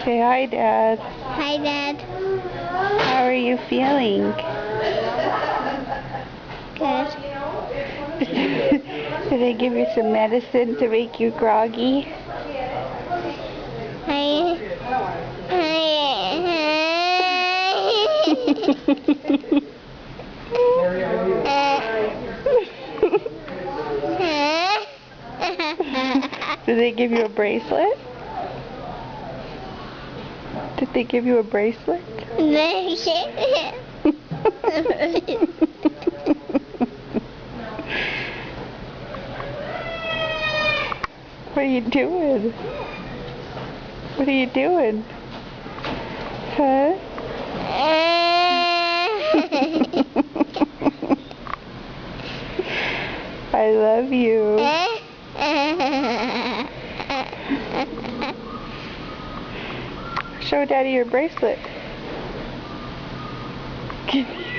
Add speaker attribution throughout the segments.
Speaker 1: Say hi, Dad.
Speaker 2: Hi, Dad.
Speaker 1: How are you feeling?
Speaker 2: Good.
Speaker 1: Did they give you some medicine to make you groggy?
Speaker 2: Hi.
Speaker 1: Did they give you a bracelet? Did they give you a bracelet? What are you doing? What are you doing? Huh? I love you. Show Daddy your bracelet.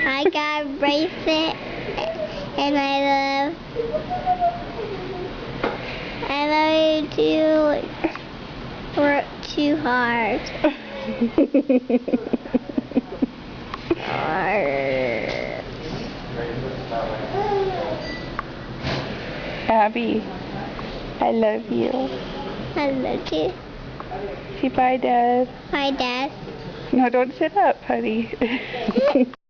Speaker 2: I got a bracelet and I love you to work too hard.
Speaker 1: Abby, I love you.
Speaker 2: I love you.
Speaker 1: Say bye, Dad.
Speaker 2: Bye, Dad.
Speaker 1: No, don't sit up, honey.